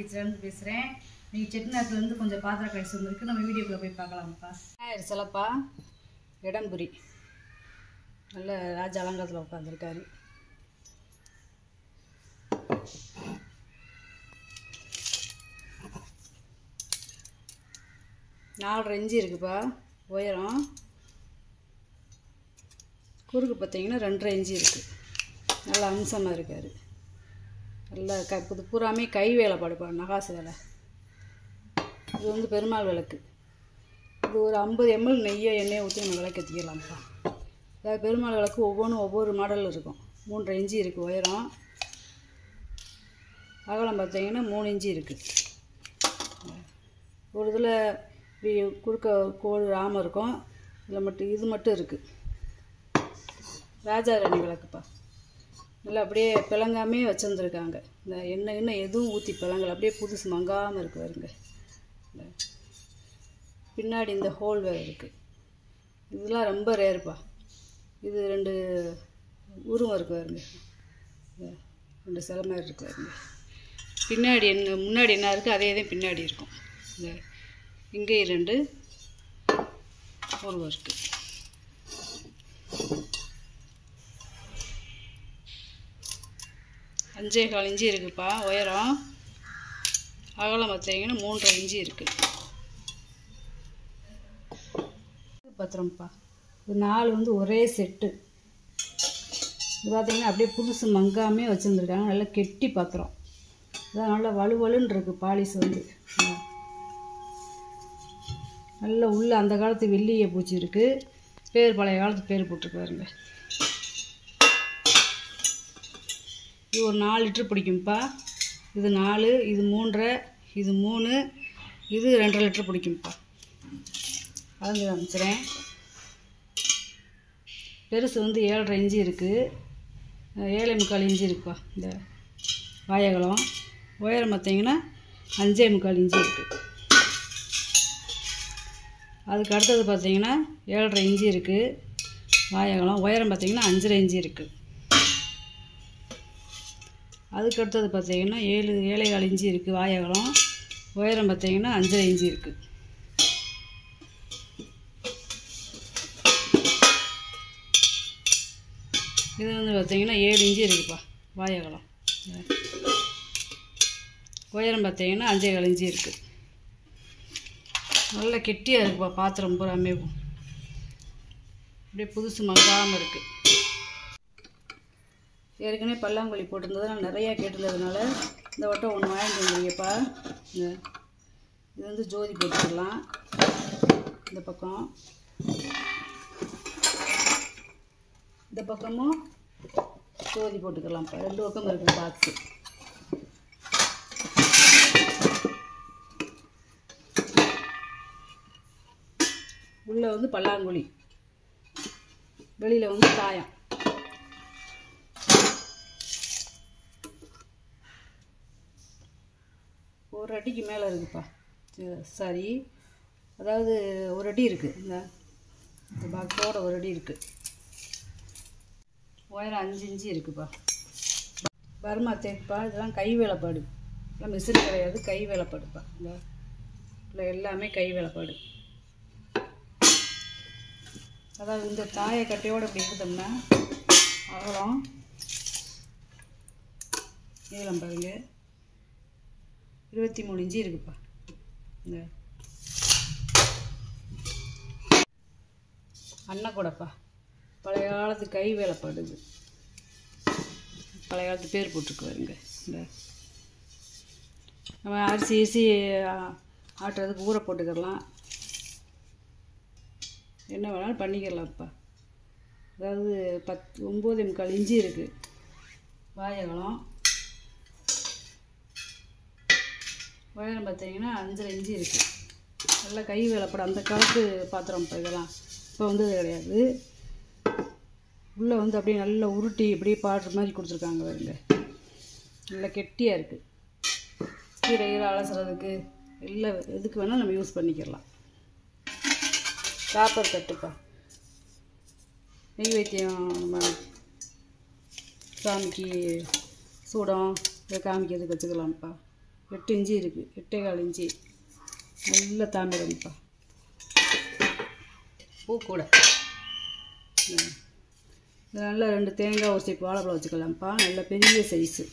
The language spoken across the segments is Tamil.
கிச்சன்லேருந்து பேசுகிறேன். நீங்கள் செட்டிநாட்டிலேருந்து கொஞ்சம் பாத்திரம் கழிச்சு வந்துருக்கு. நம்ம வீடியோக்குள்ளே போய் பார்க்கலாம்ப்பா. சிலப்பா இடம்புரி நல்ல ராஜ அலங்காரத்தில் உட்காந்துருக்காரு. நாலரை இன்ச்சு இருக்குப்பா உயரம். குறுக்கு பார்த்தீங்கன்னா 2.5 இன்ச்சு இருக்குது. நல்லா அம்சமாக இருக்கார். நல்லா இது பூராமே கை வேலை படுப்பா, நகாசு வேலை. இது வந்து பெருமாள் விளக்கு. இது ஒரு 50 ml நெய்யோ எண்ணெயை ஊற்றி நம்ம விளக்கேற்றிக்கலாம்ப்பா. அதாவது பெருமாள் விளக்கு ஒவ்வொன்றும் ஒவ்வொரு மாடலில் இருக்கும். 3.5 இன்ச்சு இருக்குது உயரம். அகலம் பார்த்தீங்கன்னா 3 இன்ச்சு இருக்குது. ஒரு இதில் குறுக்க கோடு ராமம் இருக்கும். இதில் மட்டும் இது மட்டும் இருக்குது. ராஜாராணி விளக்குப்பா. நல்லா அப்படியே பிளங்காமே வச்சுருந்துருக்காங்க. இந்த எண்ணெய் எதுவும் ஊற்றி பிளங்கலை, அப்படியே புதுசு மங்காமல் இருக்கு வருங்க. பின்னாடி இந்த ஹோல் வேறு இருக்குது. இதெல்லாம் ரொம்ப ரேருப்பா. இது 2 உருவம் இருக்கு வருங்க. 2 சிலை மாதிரி இருக்கு வருங்க. பின்னாடி முன்னாடி என்ன இருக்குது அதே தான் பின்னாடி இருக்கும். இங்கே 2 உருவம் இருக்குது. அஞ்சே கால் இன்ச்சு இருக்குப்பா உயரம். அகலம் பார்த்தீங்கன்னா 3.5 இன்ச்சு இருக்குது. பத்திரம்ப்பா. இது 4 வந்து ஒரே செட்டு. இது பார்த்தீங்கன்னா அப்படியே புதுசு மங்காமே வச்சுருந்துருக்காங்க. நல்லா கெட்டி பாத்திரம். இதான் நல்லா வலுவலுன்னு இருக்குது. பாலிஸ் வந்து நல்லா உள்ள அந்த காலத்து வெள்ளியை பூச்சி இருக்குது. பேர் பழைய காலத்து பேர் போட்டிருக்காருங்க. இது ஒரு 4 லிட்டர் பிடிக்கும்ப்பா. இது 4, இது 3.5, இது 3, இது 2.5 லிட்டர் பிடிக்கும்ப்பா. கலந்து காமிச்சிறேன். பெருசு வந்து 7.5 இன்ச்சு இருக்குது. 7.25 இன்ச்சு இருக்குப்பா. இந்த வாயகலம் உயரம் பார்த்தீங்கன்னா 5.25 இன்ச்சு இருக்குது. அதுக்கு அடுத்தது பார்த்தீங்கன்னா 7.5 இன்ச்சு இருக்குது. வாயகலம் உயரம் பார்த்தீங்கன்னா 5.5 இன்ச்சு இருக்குது. அதுக்கு அடுத்தது பார்த்தீங்கன்னா 7.25 இன்ச்சு இருக்குது. வாயகலம் உயரம் பார்த்தீங்கன்னா 5.5 இன்ச்சு இருக்குது. இது வந்து பார்த்தீங்கன்னா 7 இன்ச்சு இருக்குப்பா வாயகலம். உயரம் பார்த்தீங்கன்னா 5.25 இன்ச்சு இருக்குது. நல்லா கெட்டியாக இருக்குப்பா பாத்திரம் பூராமே. அப்படியே புதுசு மங்காமல் இருக்குது. ஏற்கனவே பல்லாங்குழி போட்டிருந்ததுனால நிறையா கேட்டிருந்ததுனால இந்த வட்டம் ஒன்று வாங்கிட்டு வந்துருங்கப்பா. இது வந்து ஜோதி போட்டுக்கலாம். இந்த பக்கமும் ஜோதி போட்டுக்கலாம்ப்பா. 2 பக்கம் இருக்குது பாக்ஸு. உள்ளே வந்து பல்லாங்குழி, வெளியில் வந்து தாயம். ஒரு அடிக்கு மேலே இருக்குப்பா. சரி, அதாவது ஒரு அடி இருக்குது. இந்த பாக்ஸோட ஒரு அடி இருக்குது. உயரம் 5 இன்ச்சு இருக்குப்பா. பர்மா தேக்குப்பா. இதெல்லாம் கை வேலைப்பாடு. இதெல்லாம் மிஷின் கிடையாது, கை வேலைப்பாடுப்பா. இல்லை எல்லாமே கை வேலைப்பாடு. அதாவது இந்த தாயக்கட்டையோடு இப்படி எடுத்தோம்னா அகலம் நீளம் பாருங்க 23 இன்ச்சு இருக்குப்பா. இந்த அன்னக்கூடப்பா. பழைய காலத்து கை வேலைப்படுது. பழைய காலத்து பேர் போட்டுருக்கு வருங்க. இந்த நம்ம அரிசி ஆட்டுறதுக்கு ஊற போட்டுக்கலாம். என்ன வேணாலும் பண்ணிக்கலாம்ப்பா. அதாவது 9.25 இன்ச்சு இருக்குது வாயகலம். உயரம் பார்த்தீங்கன்னா 5.5 இன்ச்சு இருக்குது. நல்லா கை வேலைப்படும். அந்த காலத்து பாத்திரம் இப்போ இதெல்லாம் இப்போ வந்து கிடையாது. உள்ளே வந்து அப்படியே நல்லா உருட்டி இப்படியே பாடுற மாதிரி கொடுத்துருக்காங்க வருங்க. நல்லா கெட்டியாக இருக்குது. கீரை அலசுறதுக்கு எல்லா எதுக்கு வேணால் நம்ம யூஸ் பண்ணிக்கலாம். காப்பர் தட்டுப்பா. நெய்வேத்தியம் நம்ம சாமிக்கு சூடம் இதை காமிக்கிறதுக்கு வச்சுக்கலாம்ப்பா. 8 இன்ச்சு இருக்குது, 8.25 இன்ச்சு. நல்ல தாமிரம்ப்பா. பூ கூட இது நல்லா 2 தேங்காய் ஒரு சைப்பு வாழைப்பழம் வச்சுக்கலாம்ப்பா. நல்ல பெரிய சைஸு.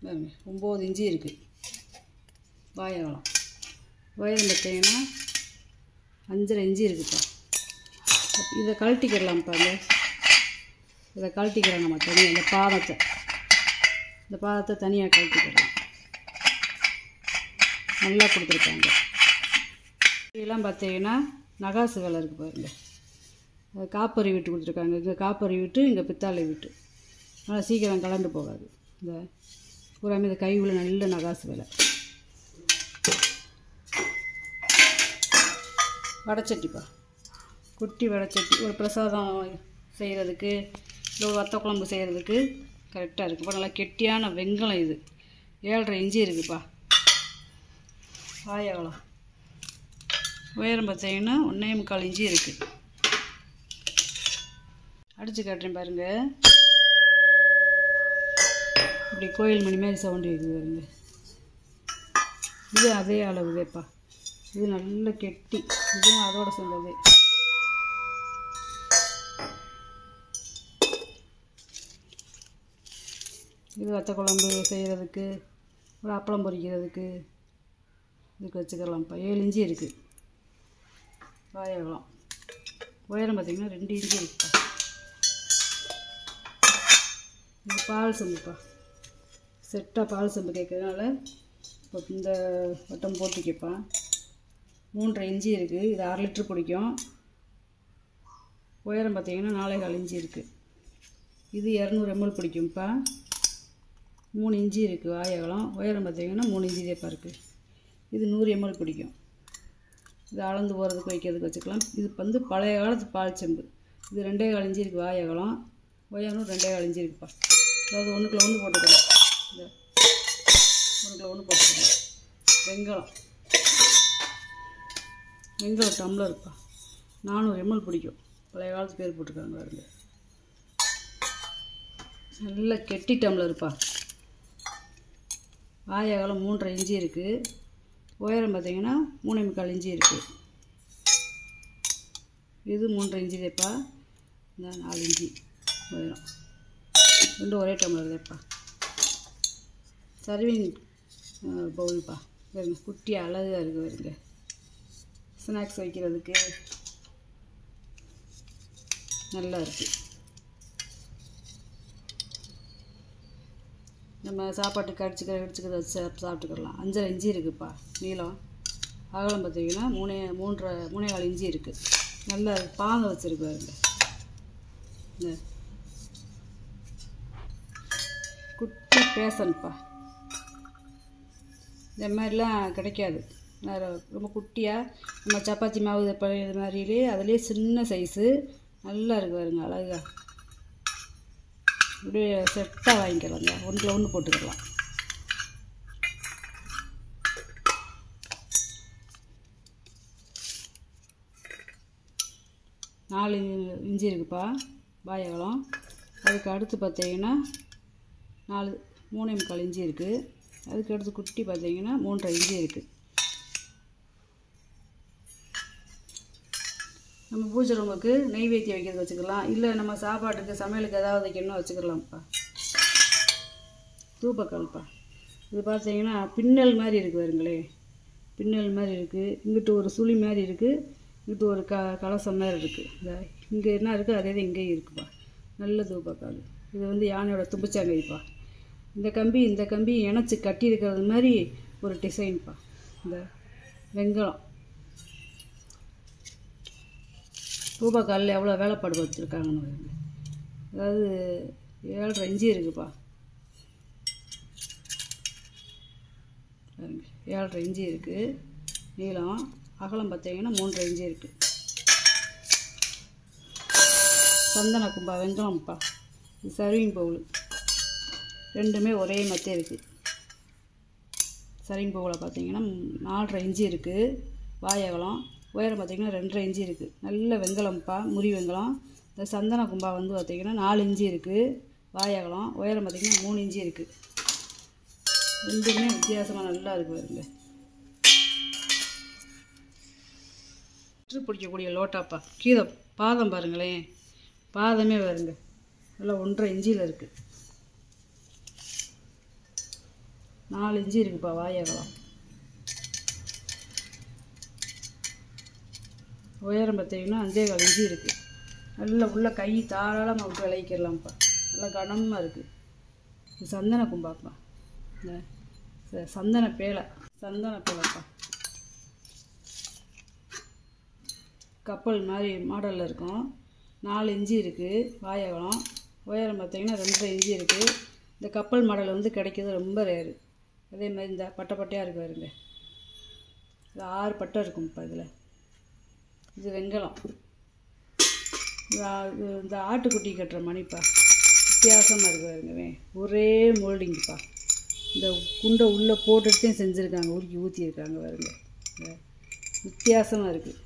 பாருங்க 9 இன்ச்சு இருக்குது வாழைப்பழம். உயரம் பார்த்தீங்கன்னா 5.5 இன்ச்சு இருக்குப்பா. இதை கழட்டிக்கிடலாம்ப்பா. இதை கழட்டிக்கிறோம் நம்ம தனியாக. இந்த பாதத்தை தனியாக கழட்டிக்கிறோம். நல்லா கொடுத்துருக்காங்க. இதெல்லாம் பார்த்தீங்கன்னா நகாசு வேலை இருக்குது பாருங்கள். அது காப்பரி விட்டு கொடுத்துருக்காங்க. இங்கே காப்பரி விட்டு, இங்கே பித்தாளை விட்டு. நல்லா சீக்கிரம் கலந்து போகாது. இந்த பூராமே இந்த கை உள்ள நல்ல நகாசு வேலை. வடைச்சட்டிப்பா. குட்டி வடைச்சட்டி. ஒரு பிரசாதம் செய்கிறதுக்கு, இல்லை ஒரு வத்த குழம்பு செய்கிறதுக்கு கரெக்டாக இருக்குப்பா. நல்லா கெட்டியான வெங்காயம். இது 7.5 இன்ச்சு இருக்குப்பா. வாழைப்பழம் உயரம் பார்த்தீங்கன்னா 1.25 இன்ச்சு இருக்குது. அடித்து காட்டுறேன் பாருங்கள். இப்படி கோயில் மணி மாதிரி சவுண்டு இருக்குது பாருங்க. இது அதே அளவுதேப்பா. இது நல்ல கெட்டி. இதுவும் அதோட சேர்ந்தது. இது வத்த குழம்பு செய்கிறதுக்கு, ஒரு அப்பளம் பொரிக்கிறதுக்கு இதுக்கு வச்சுக்கலாம்ப்பா. 7 இன்ச்சு இருக்குது வாழைப்பழம். உயரம் பார்த்திங்கன்னா 2 இன்ச்சு இருக்குப்பா. இது பால் செம்புப்பா. செட்டாக பால் செம்பு கேட்கறதுனால இப்போ இந்த வட்டம் போட்டுக்கப்பா. 3.5 இன்ச்சு இருக்குது. இது 1/2 லிட்டரு பிடிக்கும். உயரம் பார்த்திங்கன்னா 4.25 இன்ச்சு இருக்குது. இது 200 ml பிடிக்கும்ப்பா. 3 இன்ச்சு இருக்குது வாழைப்பழம். உயரம் பார்த்திங்கன்னா 3 இன்ச்சு தேப்பா இருக்குது. இது 100 ml பிடிக்கும். இது அளந்து போகிறதுக்கு வைக்கிறதுக்கு வச்சுக்கலாம். இது வந்து பழைய காலத்து பால் செம்பு. இது 2.25 இன்ச்சு இருக்குது வாழைப்பழம். உயரம் 2.25 இன்ச்சு இருக்குப்பா. அதாவது 1க்குள்ள 1 போட்டுக்கலாம். இந்த 1க்குள்ள 1 போட்டுக்கலாம். வெங்காயம் டம்ளர்ப்பா. 400 ml பிடிக்கும். பழைய காலத்து பேர் போட்டுருக்காங்க பாருங்க. நல்ல கெட்டி டம்ளர்ப்பா. வாழைப்பழம் 3.5 இன்ச்சு இருக்குது. உயரம் பார்த்திங்கன்னா 3.25 இன்ச்சு இருக்குது. இது 3.5 இன்ச்சு தேப்பா. இந்த 4 இன்ச்சு உயரம். ரெண்டும் ஒரே டம்ளர் தேப்பா. சர்விங் பவுல்ப்பா. பாருங்க குட்டி அழகாக இருக்குது பாருங்க. ஸ்நாக்ஸ் வைக்கிறதுக்கு நல்லா இருக்குது. நம்ம சாப்பாட்டுக்கு அடிச்சுக்கிறத வச்சு சாப்பிட்டுக்கலாம். 5.5 இன்ச்சு இருக்குதுப்பா நீளம். அகலம் பார்த்திங்கன்னா 3.25 இன்ச்சு இருக்குது. நல்லா பாங்க வச்சுருக்கு பாருங்க. இந்த குட்டி பேசன்ப்பா. இந்த மாதிரிலாம் கிடைக்காது. ரொம்ப குட்டியாக நம்ம சப்பாத்தி மாவு இது மாதிரிலே அதுலேயே சின்ன சைஸு நல்லா இருக்குது பாருங்க அழகாக. இப்படியே செட்டாக வாங்கிக்கலாங்க. 1க்குள்ள 1 போட்டுக்கலாம். நாலு இன்ச்சு இருக்குப்பா வாழைப்பழம். அதுக்கு அடுத்து பார்த்தீங்கன்னா 3.25 இன்ச்சு இருக்குது. அதுக்கு அடுத்து குட்டி பார்த்தீங்கன்னா 3.5 இன்ச்சு இருக்குது. நம்ம பூஜை ரூமுக்கு நெய்வேத்தியம் வைக்கிறது வச்சுக்கலாம். இல்லை நம்ம சாப்பாட்டுக்கு சமையலுக்கு ஏதாவது வைக்கணும் வச்சுக்கலாம்ப்பா. தூப்பக்கல்ப்பா. இது பார்த்தீங்கன்னா பின்னல் மாதிரி இருக்குது பாருங்களே. பின்னல் மாதிரி இருக்குது. இங்கிட்டு ஒரு சுழி மாதிரி இருக்குது. இங்கிட்டு ஒரு கலசம் மாதிரி இருக்குது. இந்த இங்கே என்ன இருக்குது அதே தான் இங்கேயும் இருக்குப்பா. நல்ல தூப்பக்கால். இது வந்து யானையோட தும்பிச்சாங்கைப்பா. இந்த கம்பி இணைச்சி கட்டி இருக்கிறது மாதிரி ஒரு டிசைன்ப்பா. இந்த வெங்கலம் தூப்பக்காலில் எவ்வளோ வேலைப்பாடு வச்சுருக்காங்கன்னு பாருங்க. அதாவது 7.5 இன்ச்சு இருக்குப்பா. பாருங்க 7.5 இன்ச்சு இருக்குது நீளம். அகலம் பார்த்தீங்கன்னா 3.5 இன்ச்சு இருக்குது. சந்தன கும்பா வெங்கலம்ப்பா. இது சர்விங் பவுல். ரெண்டுமே ஒரே மாதிரி இருக்குது. சர்விங் பவுலில் பார்த்தீங்கன்னா 4.5 இன்ச்சு இருக்குது வாழைப்பழம். உயரம் பார்த்திங்கன்னா 2.5 இன்ச்சு இருக்குது. நல்ல வெங்கலம்ப்பா. முறி வெங்கலம். இந்த இந்த சந்தன கும்பா வந்து பார்த்திங்கன்னா 4 இன்ச்சு இருக்குது. வாய் அகலம். உயரம் பார்த்திங்கன்னா 3 இன்ச்சு இருக்குது. ரெண்டுமே வித்தியாசமாக நல்லா இருக்குது பாருங்க. பிடிக்கக்கூடிய லோட்டாப்பா. கீழே பாதம் பாருங்களேன், பாதமே வருங்க நல்லா 1.5 இன்ச்சில் இருக்குது. 4 இன்ச்சு இருக்குப்பா வாய் அகலம். உயரம் பார்த்திங்கன்னா 5.25 இன்ச்சு இருக்குது. நல்லா உள்ள கை தாராளமாக விட்டு விளைவிக்கலாம்ப்பா. நல்லா கனமாக இருக்குது. இது சந்தன கும்பாப்பா. இந்த சந்தன பேழைப்பா. கப்பல் மாதிரி மாடலில் இருக்கும். 4 இன்ச்சு இருக்குது வாய் அகலம். உயரம் பார்த்திங்கன்னா 2.5 இன்ச்சு இருக்குது. இந்த கப்பல் மாடல் வந்து கிடைக்கிறது ரொம்ப ரேரு. அதே மாதிரி இந்த பட்டையாக இருக்குது பாருங்க. இது 6 பட்டை இருக்கும்ப்பா இதில். இது வெண்கலம். இந்த ஆட்டுக்குட்டி கட்டுற மணிப்பா. வித்தியாசமாக இருக்குது பாருங்க. ஒரே மோல்டிங்கப்பா. இந்த குண்டை உள்ளே போட்டுகிட்டே செஞ்சுருக்காங்க, ஊற்றிருக்காங்க பாருங்க. வித்தியாசமாக இருக்குது.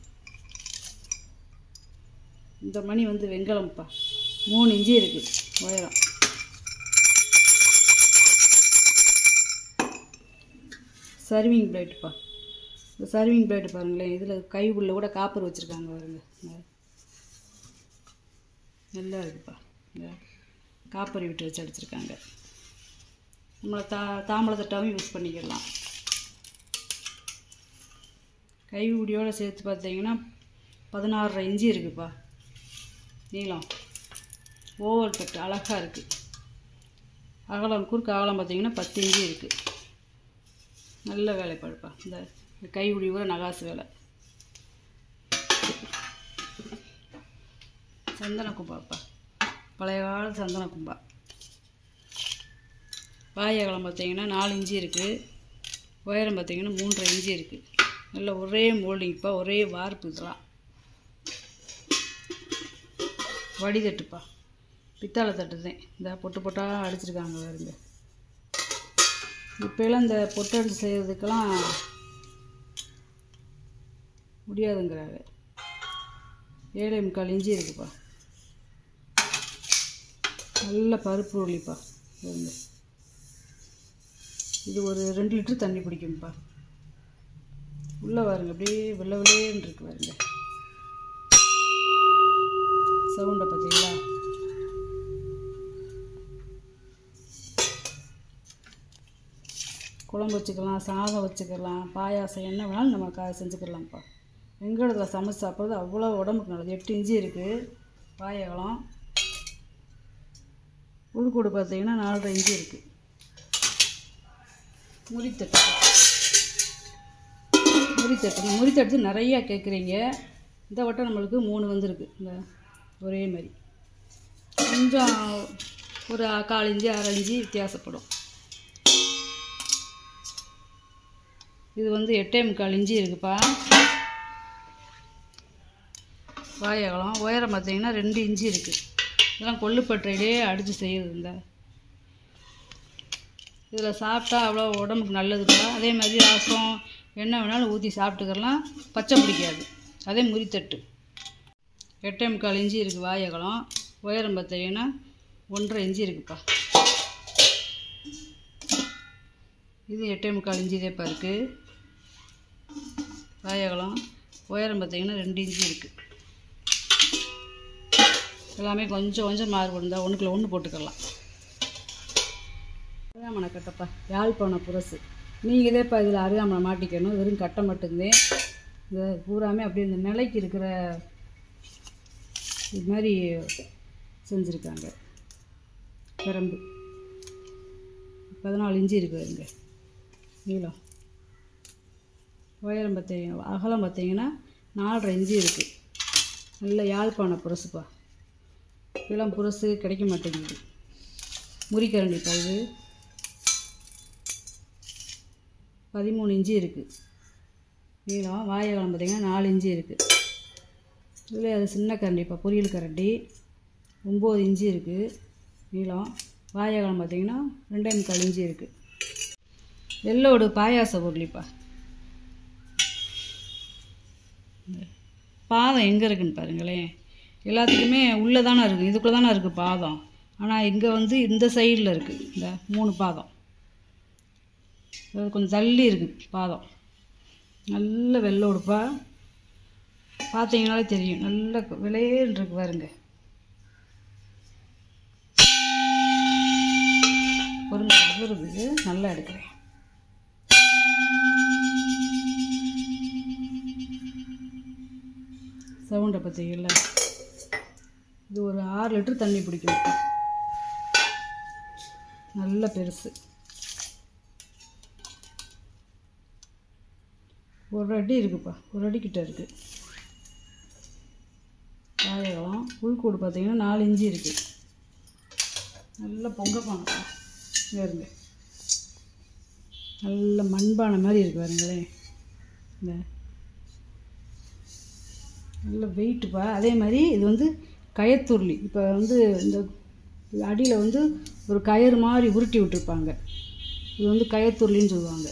இந்த மணி வந்து வெண்கலம்ப்பா. 3 இன்ச்சு இருக்குது உயரம். சர்விங் பிளேட்டுப்பா. இந்த சர்விங் பிளேட்டு பாருங்களேன். இதில் கை உள்ள கூட காப்பர் வச்சுருக்காங்க பாருங்க. நல்லா இருக்குப்பா. இந்த காப்பர் விட்டு வச்சு அடிச்சிருக்காங்க. நம்மளை தாம்பளை தட்டாவும் யூஸ் பண்ணிக்கலாம். கை உடியோடு சேர்த்து பார்த்தீங்கன்னா 16.5 இன்ச்சு இருக்குதுப்பா நீளம். ஓவர் தட்டு அழகாக இருக்குது. அகலம் குறுக்கு அகலம் பார்த்திங்கன்னா 10 இன்ச்சு இருக்குது. நல்ல வேலைப்பாடுப்பா. இந்த கை உடி கூட நகாசு வேலை. சந்தன கும்பாப்பா. பழைய கால சந்தன கும்பா. வாய் அகலம் பார்த்திங்கன்னா 4 இன்ச்சு இருக்குது. உயரம் பார்த்திங்கன்னா 3.5 இன்ச்சு இருக்குது. நல்ல ஒரே மோல்டிங்ப்பா. ஒரே வார்ப்பு. இதெல்லாம் வடிதட்டுப்பா. பித்தாளை தட்டு தான். இந்த பொட்டு பொட்டாக அடிச்சிருக்காங்க பாருங்க. இப்போலாம் இந்த பொட்டு அடிச்சு செய்கிறதுக்கெல்லாம் முடியாதுங்கிறாங்க. 7.25 இன்ச்சு இருக்குப்பா. நல்ல பருப்பு உருளிப்பா. இது ஒரு 2 லிட்டர் தண்ணி பிடிக்கும்ப்பா. உள்ளே பாருங்க அப்படியே வெள்ளை வெள்ளைன்னு இருக்கு பாருங்க. சவுண்டை பார்த்தீங்களா? குழம்பு வச்சுக்கலாம், சாதம் வச்சுக்கலாம், பாயாசம் என்ன வேணாலும் நம்ம செஞ்சுக்கலாம்ப்பா. வெங்கடத்தில் சமைச்சு சாப்பிட்றது அவ்வளோ உடம்புக்கு நல்லது. 8 இன்ச்சு இருக்குது வாய் அகலம். உள்கூடு பார்த்தீங்கன்னா 4.5 இன்ச்சு இருக்குது. முறித்தட்டு நிறையா கேட்குறீங்க. இந்த வட்டம் நம்மளுக்கு 3 வந்திருக்கு. இந்த ஒரே மாதிரி கொஞ்சம் ஒரு 1/4 இன்ச்சு 1/2 இன்ச்சு வித்தியாசப்படும். இது வந்து 8.25 இன்ச்சு இருக்குப்பா வாய் அகலம். உயரம் பார்த்தீங்கன்னா 2 இன்ச்சு இருக்குது. இதெல்லாம் கொள்ளுப்பட்டையிலே அடித்து செய்யுது. இந்த இதில் சாப்பிட்டா அவ்வளோ உடம்புக்கு நல்லதுப்பா. அதே மாதிரி ரசம் என்ன வேணாலும் ஊற்றி சாப்பிட்டுக்கலாம். பச்சை பிடிக்காது. அதே முறித்தட்டு 8.25 இன்ச்சு இருக்குது வாய் அகலம். உயரம் பார்த்தீங்கன்னா 1.5 இன்ச்சு இருக்குப்பா. இது 8.25 இன்ச்சு இதேப்பா இருக்குது வாய் அகலம். உயரம் பார்த்தீங்கன்னா 2 இன்ச்சு இருக்குது. எல்லாமே கொஞ்சம் கொஞ்சம் மாறுபடும். தான் 1க்குள்ள 1 போட்டுக்கலாம். அருகாமனை கட்டப்பா. யாழ்ப்பாண புரசு. நீங்கள் இதேப்பா இதில் அருகாமனை மாட்டிக்கணும். வெறும் கட்டை மட்டும்தான். இந்த பூராமே அப்படியே இந்த நிலைக்கு இருக்கிற இது மாதிரி செஞ்சுருக்காங்க. பிரம்பு 14 இன்ச்சு இருக்குது இங்கே நீளம். உயரம் பார்த்தீங்கன்னா அகலம் பார்த்தீங்கன்னா 4.5 இன்ச்சு இருக்குது. நல்ல யாழ்ப்பாண புரசுப்பா. இளம் புரசு கிடைக்க மாட்டேங்குது. முறிக்கரண்டிப்பா. இது 13 இன்ச்சு இருக்குது நீளம். வாய் அகலம் பார்த்தீங்கன்னா 4 இன்ச்சு இருக்குது. இதில் அது சின்ன கரண்டிப்பா. பொரியல் கரண்டி 9 இன்ச்சு இருக்குது நீளம். வாய் அகலம் பார்த்தீங்கன்னா 2.25 இன்ச்சு இருக்குது. வெள்ளோடு பாயாச பொருளிப்பா. பாதம் எங்கே இருக்குன்னு பாருங்களேன். எல்லாத்துக்குமே உள்ளே தானே இருக்குது, இதுக்குள்ளே தானே இருக்குது பாதம். ஆனால் இங்கே வந்து இந்த சைடில் இருக்குது இந்த 3 பாதம், அது கொஞ்சம் தள்ளி இருக்குது பாதம். நல்ல வெள்ளை உடுப்பா பார்த்தீங்கனாலே தெரியும், நல்ல விளையேன்னு இருக்கு பாருங்க. பொருங்க அகருது, நல்லா எடுக்கிறேன். சவுண்டை பார்த்தீங்களா? இது ஒரு 6 லிட்டர் தண்ணி பிடிக்கும், நல்ல பெருசு. 1 அடி இருக்குப்பா, 1 அடி கிட்ட இருக்குது. காயகம் உள்கூடு பார்த்தீங்கன்னா 4 இன்ச்சு இருக்குது. நல்ல பொங்க பானைப்பா பாருங்க, நல்ல மண்பானை மாதிரி இருக்குது பாருங்களேன். இந்த நல்ல வெயிட்டுப்பா. அதே மாதிரி இது வந்து கயத்துருளி. இப்போ வந்து இந்த அடியில் வந்து ஒரு கயிறு மாதிரி உருட்டி விட்டுருப்பாங்க, இது வந்து கயத்துருளின்னு சொல்லுவாங்க.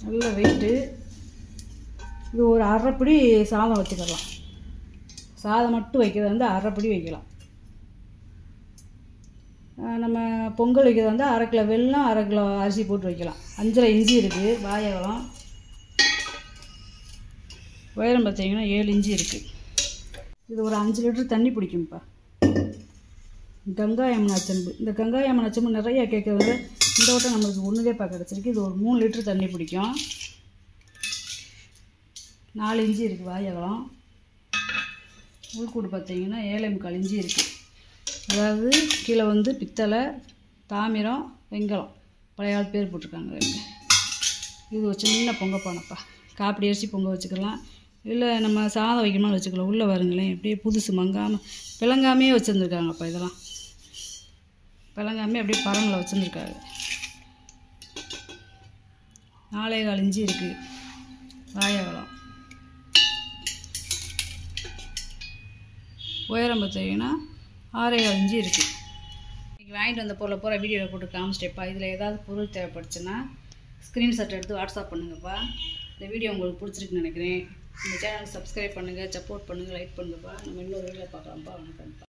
நல்ல வெயிட்டு. இது ஒரு அரைப்படி சாதம் வச்சுக்கலாம். சாதம் மட்டும் வைக்கிறது வந்து அரைப்படி வைக்கலாம். நம்ம பொங்கல் வைக்கிறது வந்து 1/2 கிலோ வெல்லம், 1/2 கிலோ அரிசி போட்டு வைக்கலாம். 5.5 இன்ச்சு இருக்குது வாயகம். உயரம் பார்த்தீங்கன்னா 7 இன்ச்சு இருக்குது. இது ஒரு 5 லிட்டர் தண்ணி பிடிக்கும்ப்பா. கங்கா யமுனா செம்பு. இந்த கங்கா யமுனா செம்பு நிறையா கேட்குறவங்க இந்த வட்டம் நம்மளுக்கு ஒன்றுதேப்பா கிடச்சிருக்கு. இது ஒரு 3 லிட்டர் தண்ணி பிடிக்கும். 4 இன்ச்சு இருக்குது வாயகம். உள்கூடு பார்த்தீங்கன்னா 7.25 இன்ச்சு இருக்குது. அதாவது கீழே வந்து பித்தளை, தாமிரம், வெங்கலம் பழைய ஆள் பேர் போட்டிருக்காங்க. இது ஒரு சின்ன பொங்க பானைப்பா. காப்படி அரிசி பொங்க வச்சுக்கலாம், இல்லை நம்ம சாதம் வைக்கணும்னு வச்சுக்கலாம். உள்ளே வருங்களேன், இப்படியே புதுசு மங்காமல் பிளங்காமே வச்சுருந்துருக்காங்கப்பா. இதெல்லாம் பிளங்காமே அப்படியே பரங்கில் வச்சுருந்துருக்காங்க. 4.25 இன்ச்சு இருக்குது வாயகம். உயரம் பார்த்தீங்கன்னா 6.25 இன்ச்சு இருக்குது. இன்றைக்கி வாங்கிட்டு வந்த பொருளை பூரா வீடியோவில் போட்டு காமிச்சிட்டேப்பா. இதில் ஏதாவது பொருள் தேவைப்படுச்சுன்னா ஸ்க்ரீன்ஷாட் எடுத்து வாட்ஸ்அப் பண்ணுங்கப்பா. இந்த வீடியோ உங்களுக்கு பிடிச்சிருக்குன்னு நினைக்கிறேன். இந்த சேனலுக்கு சப்ஸ்கிரைப் பண்ணுங்கள், சப்போர்ட் பண்ணுங்கள், லைக் பண்ணுங்கப்பா. நம்ம இன்னொரு வீடியோவில் பார்க்கலாம்ப்பா. வணக்கம்ப்பா.